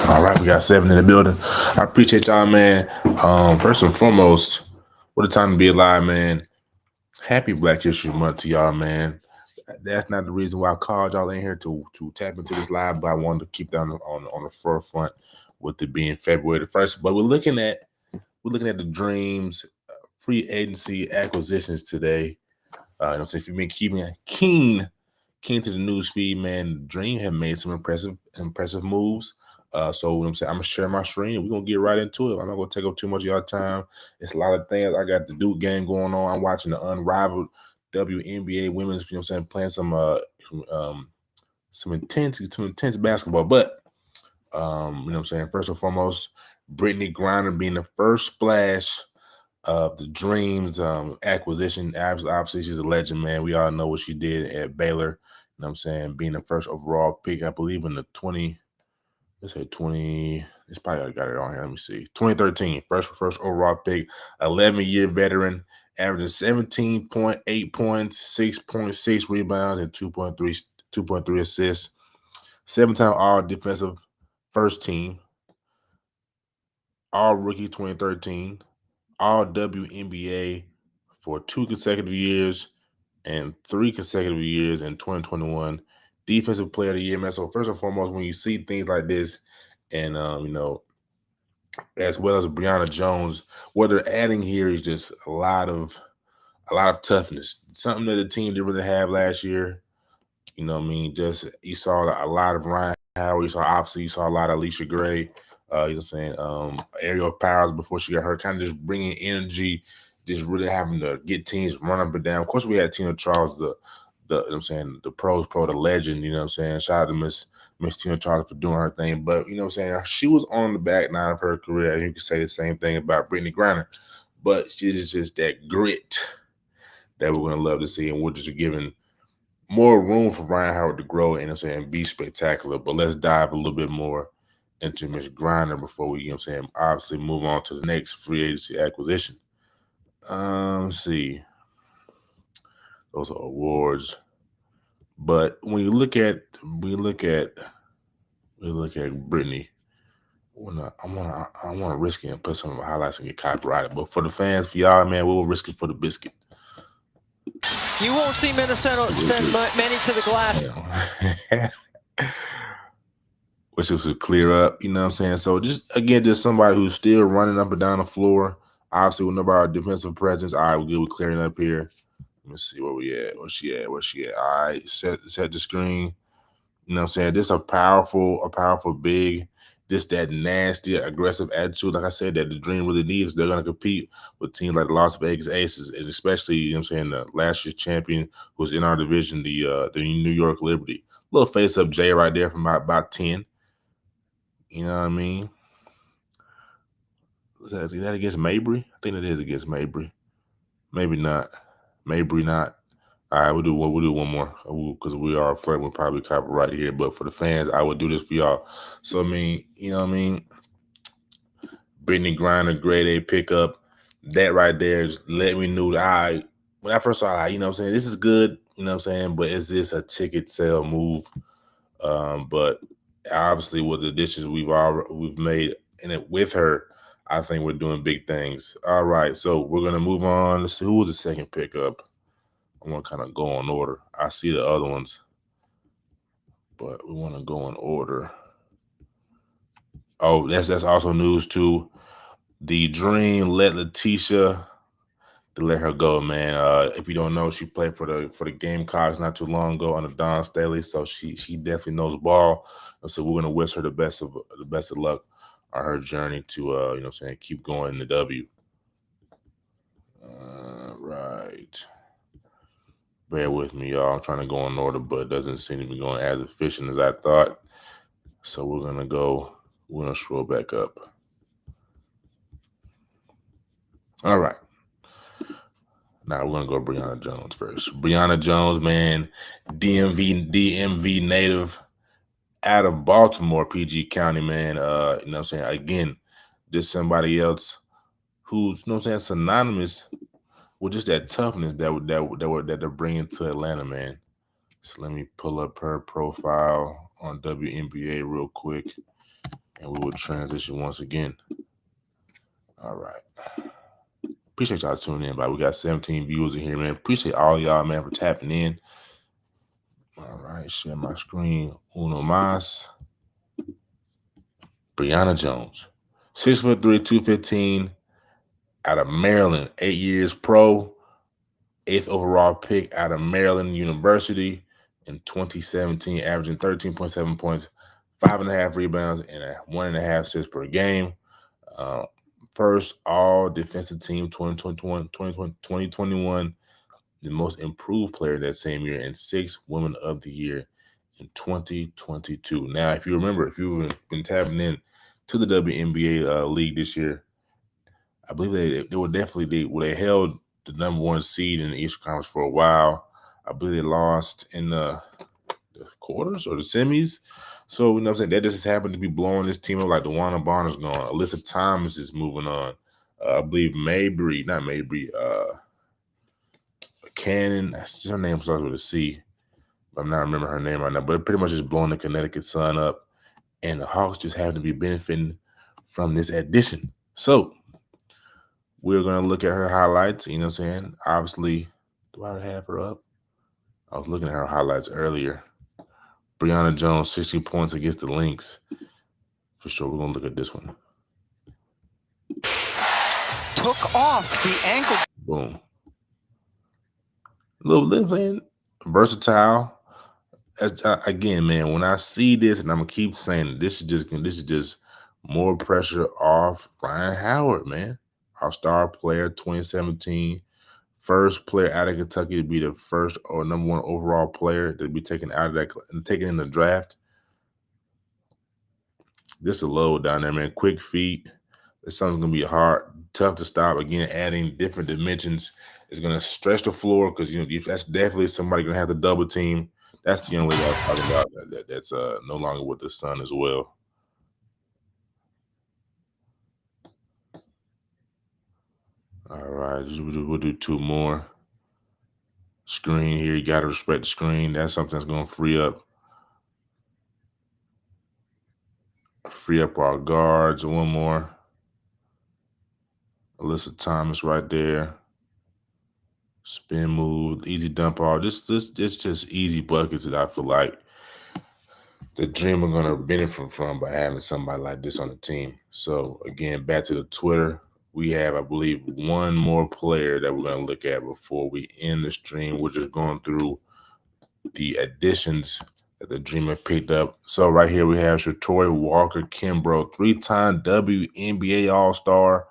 All right, we got 7 in the building. I appreciate y'all, man. First and foremost, what a time to be alive, man. Happy Black History Month to y'all, man. That's not the reason why I called y'all in here to tap into this live, but I wanted to keep that on the forefront with it being February the 1st. But we're looking at the dreams, free agency acquisitions today. If you've been keeping keen to the news feed, man, Dream have made some impressive moves. So what I'm saying, I'm gonna share my screen. We're gonna get right into it. I'm not gonna take up too much of y'all time. It's a lot of things. I got the Duke game going on. I'm watching the unrivaled WNBA women's, playing um some intense basketball. But first and foremost, Brittany Griner being the first splash of the Dreams acquisition. Obviously, she's a legend, man. We all know what she did at Baylor. Being the first overall pick, I believe in the 20. Let's say 20. It's probably already got it on here. Let me see. 2013, first overall pick, 11-year veteran, averaging 17.8 points, 6.6 rebounds, and 2.3 assists. 7-time All Defensive First Team, All Rookie 2013, All WNBA for 2 consecutive years and 3 consecutive years in 2021. Defensive Player of the Year, man. So first and foremost, when you see things like this, and as well as Brianna Jones, what they're adding here is just a lot of toughness. Something that the team didn't really have last year. Just you saw a lot of Ryan Howard. You saw a lot of Alicia Gray. Ariel Powers before she got hurt, kind of just bringing energy, just really having to get teams run up and down. Of course, we had Tina Charles, the pros pro, the legend. Shout out to Miss Tina Charles for doing her thing. But she was on the back nine of her career. And you could say the same thing about Brittany Griner, but she's just that grit that we're gonna love to see, and we're just giving more room for Ryan Howard to grow and be spectacular. But let's dive a little bit more into Miss Griner before we, obviously move on to the next free agency acquisition. Let's see. Those are awards. But when you look at Brittany, I wanna risk it and put some highlights and get copyrighted. But for the fans, for y'all, man, we will risk it for the biscuit. You won't see Minnesota send many to the glass. Which was to clear up, So just somebody who's still running up and down the floor. Obviously, with nobody defensive presence. All right, we're good with clearing up here. Let me see where we at. Where she at? All right, set the screen. This a powerful big. Just that nasty, aggressive attitude. Like I said, that the Dream really needs. They're gonna compete with teams like the Las Vegas Aces, and especially, the last year's champion who's in our division, the New York Liberty. Little face up Jay right there from about 10. You know what I mean? Is that against Mabry? I think it is against Mabry. Maybe not. Mabry not. All right, we'll do one more because we are flirting with probably copyright here. But for the fans, I would do this for y'all. So Brittany Griner, grade A pickup. That right there just let me know that when I first saw it, this is good. But is this a ticket sale move? But obviously with the additions we've made in it with her, I think we're doing big things. All right, so we're gonna move on. Let's see who was the second pickup. I want to kind of go in order. I see the other ones, but we want to go in order. Oh, that's also news too. The Dream let Letitia to let her go, man. If you don't know, she played for the Gamecocks not too long ago under Don Staley, so she definitely knows ball. And so we're gonna wish her the best of luck on her journey to keep going in the W. Right. Bear with me, y'all. I'm trying to go in order, but it doesn't seem to be going as efficient as I thought. So we're gonna scroll back up. All right. Now we're gonna go Brianna Jones first. Brianna Jones, man, DMV native out of Baltimore, PG County, man. Again, just somebody else who's synonymous with just that toughness that they're bringing to Atlanta, man. So let me pull up her profile on WNBA real quick. And we will transition once again. All right. Appreciate y'all tuning in, but we got 17 viewers in here, man. Appreciate all y'all, man, for tapping in. All right, share my screen. Uno mas. Brianna Jones, 6'3", 215, out of Maryland, 8 years pro, 8th overall pick out of Maryland University in 2017, averaging 13.7 points, 5.5 rebounds, and 1.5 assists per game. First all defensive team 2021, the most improved player that same year, and 6th women of the year in 2022. Now, if you remember, if you've been tapping in to the WNBA league this year, I believe they were definitely they held the #1 seed in the Eastern Conference for a while. I believe they lost in the quarters or the semis. So, you know what I'm saying? That just happened to be blowing this team up, like DeWanna Bonner's gone. Alyssa Thomas is moving on. I believe Cannon, her name starts with a C. I'm not remembering her name right now, but it pretty much just blowing the Connecticut Sun up. And the Hawks just happen to be benefiting from this addition. So, we're going to look at her highlights. You know what I'm saying? Obviously, do I have her up? I was looking at her highlights earlier. Brianna Jones, 60 points against the Lynx. For sure, we're going to look at this one. Took off the ankle. Boom. Little versatile. Again, man, when I see this, and I'm going to keep saying it, this is just more pressure off Ryan Howard, man. Our star player, 2017. First player out of Kentucky to be the first or #1 overall player to be taken out of that and taken in the draft. This is a load down there, man. Quick feet. This something's gonna be hard, tough to stop. Again, adding different dimensions is gonna stretch the floor because that's definitely somebody gonna have to double team. That's the young lady I was talking about that's no longer with the Sun as well. All right, we'll do 2 more. Screen here, you gotta respect the screen. That's something that's gonna free up our guards. 1 more. Alyssa Thomas right there. Spin move, easy dump off. This just easy buckets that I feel like the Dream are gonna benefit from by having somebody like this on the team. So again, back to the Twitter. We have, I believe, 1 more player that we're gonna look at before we end the stream. We're just going through the additions that the Dream have picked up. So right here we have Shatori Walker-Kimbrough, 3-time WNBA All-Star,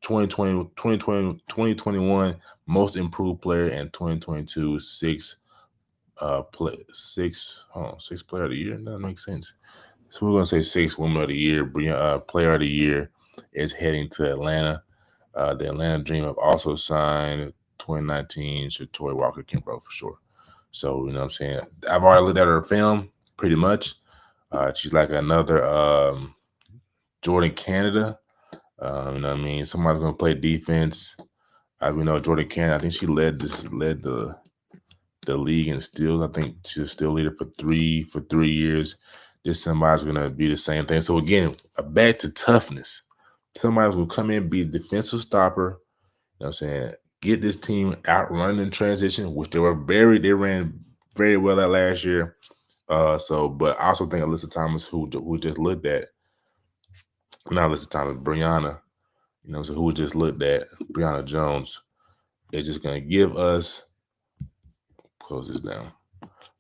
2021 most improved player, and 2022 sixth player of the year. That makes sense. So we're gonna say 6th woman of the year. Player of the year is heading to Atlanta. The Atlanta Dream have also signed 2019 Shatori Walker-Kimbrough for sure. So, you know what I'm saying? I've already looked at her film pretty much. She's like another Jordan Canada. You know what I mean? Somebody's gonna play defense. We know Jordan Canada, I think she led the league in steals. I think she's a steal leader for 3 years. This somebody's gonna be the same thing. So again, back to toughness. Somebody's gonna come in, be a defensive stopper. You know what I'm saying? Get this team out running in transition, which they ran very well at last year. But I also think Alyssa Thomas, who just looked at, not Alyssa Thomas, Brianna, you know, so who just looked at Brianna Jones, is just gonna give us, close this down.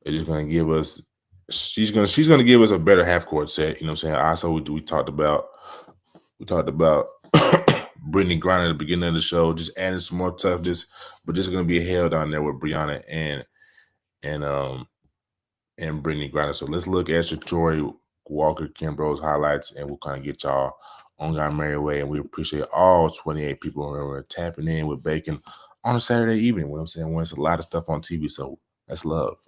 It's just gonna give us, she's gonna give us a better half court set. You know what I'm saying? Also, we talked about Brittany Griner at the beginning of the show, just adding some more toughness, but just gonna be a hell down there with Brianna and Brittany Griner. So let's look at Shatori Walker-Kimbrough's highlights, and we'll kind of get y'all on our merry way. And we appreciate all 28 people who are tapping in with Bacon on a Saturday evening. You know what I'm saying? When it's a lot of stuff on TV, so that's love.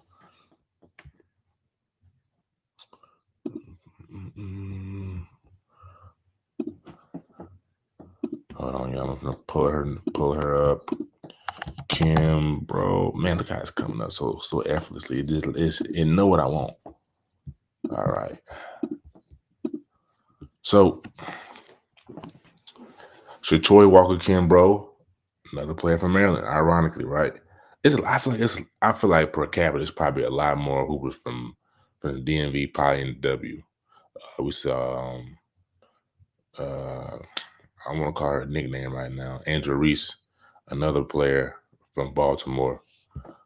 Hold on, y'all. I'm gonna pull her up. Kim, bro, man, look how it's coming up so effortlessly. It know what I want. All right. So, Shachoy Walker Kimbrough, another player from Maryland, ironically, right? I feel like per capita, it's probably a lot more hoopers from the DMV, probably in W. We saw, I want to call her a nickname right now, Andrew Reese, another player from Baltimore.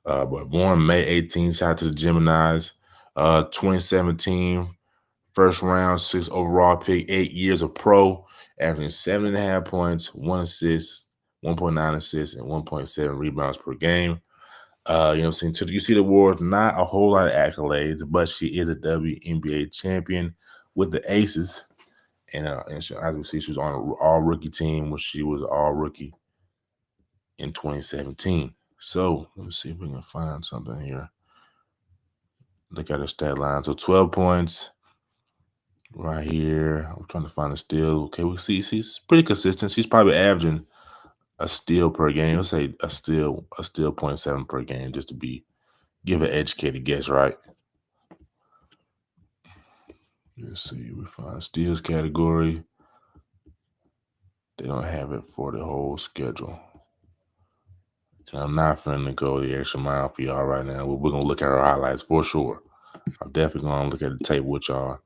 But born May 18th, shout out to the Geminis. 2017, first round, 6 overall pick, 8 years of pro, averaging 7.5 points, 1 assist, 1.9 assists, and 1.7 rebounds per game. You know what I'm saying? So you see the awards, not a whole lot of accolades, but she is a WNBA champion with the Aces. And as we see, she was on an all rookie team when she was all rookie in 2017. So let me see if we can find something here. Look at her stat line. So 12 points right here. I'm trying to find a steal. Okay, we see she's pretty consistent. She's probably averaging a steal per game. Let's say a steal 0.7 per game, just to give an educated guess, right? Let's see. We find steals category. They don't have it for the whole schedule. And I'm not finna go the extra mile for y'all right now. We're gonna look at her highlights for sure. I'm definitely gonna look at the tape with y'all.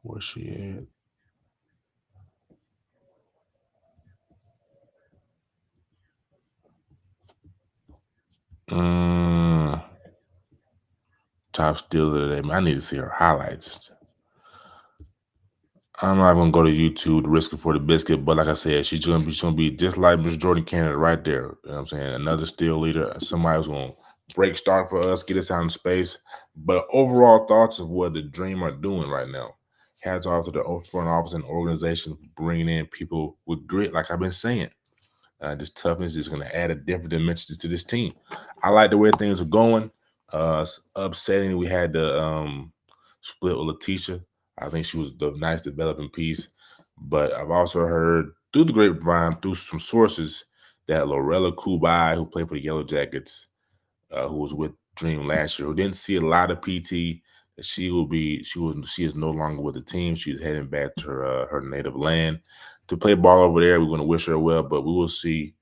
Where's she at? Top steal of the day. I need to see her highlights. I'm not gonna go to YouTube to risk it for the biscuit, but like I said, she's gonna be just like Miss Jordan Canada right there. You know what I'm saying? Another steal leader, somebody who's gonna break start for us, get us out in space. But overall thoughts of what the Dream are doing right now. Hats off to the front office and organization for bringing in people with grit, like I've been saying. This toughness is going to add a different dimension to this team. I like the way things are going. It's upsetting we had the split with Letitia. I think she was the nice developing piece. But I've also heard through the grapevine, through some sources, that Lorella Kubai, who played for the Yellow Jackets, who was with Dream last year, who didn't see a lot of PT, that she is no longer with the team. She's heading back to her native land to play ball over there. We're going to wish her well, but we will see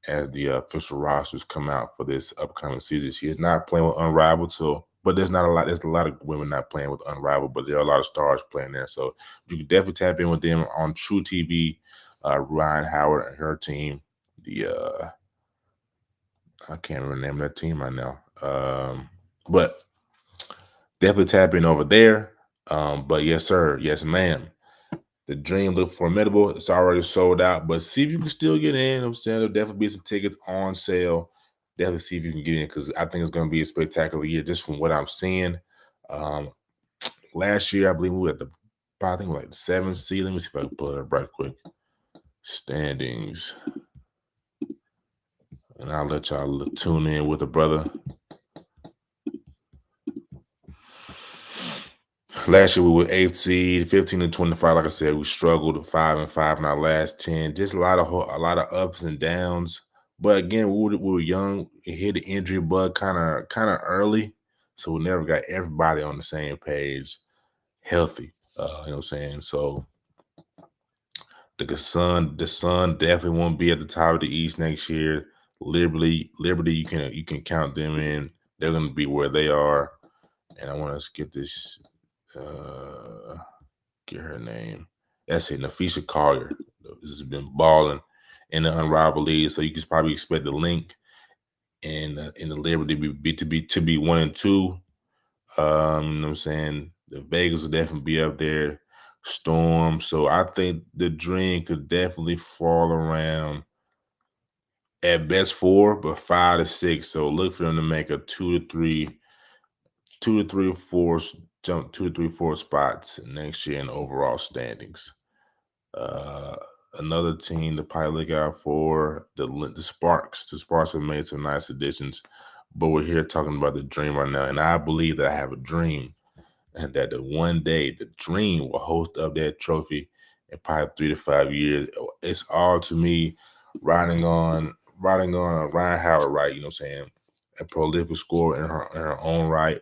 as the official rosters come out for this upcoming season. She is not playing with Unrivaled, but there's not a lot. There's a lot of women not playing with Unrivaled, but there are a lot of stars playing there. So you can definitely tap in with them on True TV. Ryan Howard and her team. I can't remember the name of that team right now. But definitely tap in over there. But yes, sir. Yes, ma'am. The Dream look formidable. It's already sold out, but see if you can still get in. I'm saying there'll definitely be some tickets on sale. Definitely see if you can get in because I think it's going to be a spectacular year just from what I'm seeing. Last year, I believe we were at I think like the 7th seed. Let me see if I can pull it up right quick. Standings. And I'll let y'all tune in with the brother. Last year we were 8th seed, 15 and 25. Like I said, we struggled 5-5 in our last 10. Just a lot of ups and downs. But again, we were young. It hit the injury bug kind of early, so we never got everybody on the same page, healthy. You know what I'm saying? So the Sun definitely won't be at the top of the East next year. Liberty, you can count them in. They're going to be where they are. And I want to get this. Get her name. That's it, Nafisha Collier. This has been balling in the Unrivaled League, so you can probably expect the link and in the Liberty to be 1 and 2. You know what I'm saying? The Vegas will definitely be up there. Storm. So I think the Dream could definitely fall around at best 4, but 5 to 6. So look for them to make a 2 to 3 or 4 jump 2 to 3 4 spots next year in overall standings. Another team to probably look out for the Sparks. The Sparks have made some nice additions, but we're here talking about the Dream right now, and I believe that I have a dream and that one day the Dream will host up that trophy in probably 3 to 5 years. It's all to me riding on Ryan Howard, right? You know what I'm saying? A prolific scorer in her own right.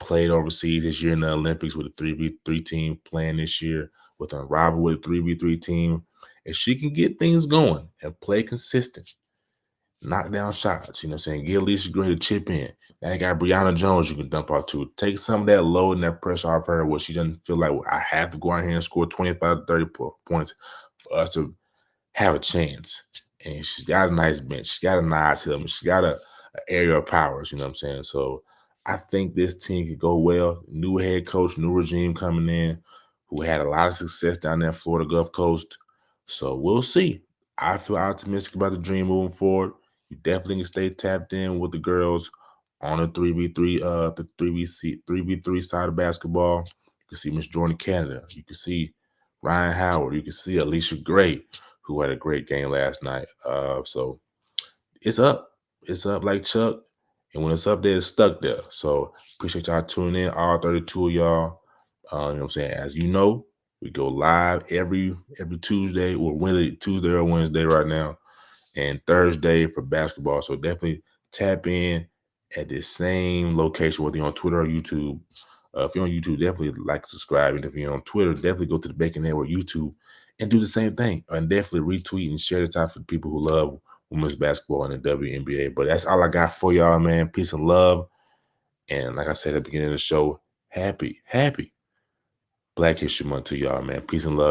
played overseas this year in the Olympics with a 3v3 team, playing this year with a rival with a 3v3 team. If she can get things going and play consistent, knock down shots, you know what I'm saying? Get Alicia Gray to chip in. Now you got Brianna Jones you can dump out to. Take some of that load and that pressure off her where she doesn't feel like, well, I have to go out here and score 25, 30 points for us to have a chance. And she's got a nice bench. She got a nice helmet. She got a area of powers, you know what I'm saying? So I think this team could go well. New head coach, new regime coming in, who had a lot of success down there in Florida Gulf Coast. So we'll see. I feel optimistic about the dream moving forward. You definitely can stay tapped in with the girls on the 3v3, the 3v3 side of basketball. You can see Miss Jordan Canada. You can see Ryan Howard. You can see Alicia Gray, who had a great game last night. So it's up. It's up like Chuck. And when it's up there, it's stuck there. So appreciate y'all tuning in, all 32 of y'all. You know what I'm saying? As you know, we go live every Tuesday or Tuesday or Wednesday right now, and Thursday for basketball. So definitely tap in at this same location, whether you're on Twitter or YouTube. If you're on YouTube, definitely like, subscribe. And if you're on Twitter, definitely go to the Bacon Network YouTube and do the same thing. And definitely retweet and share the time for people who love women's basketball and the WNBA. But that's all I got for y'all, man. Peace and love. And like I said at the beginning of the show, happy Black History Month to y'all, man. Peace and love.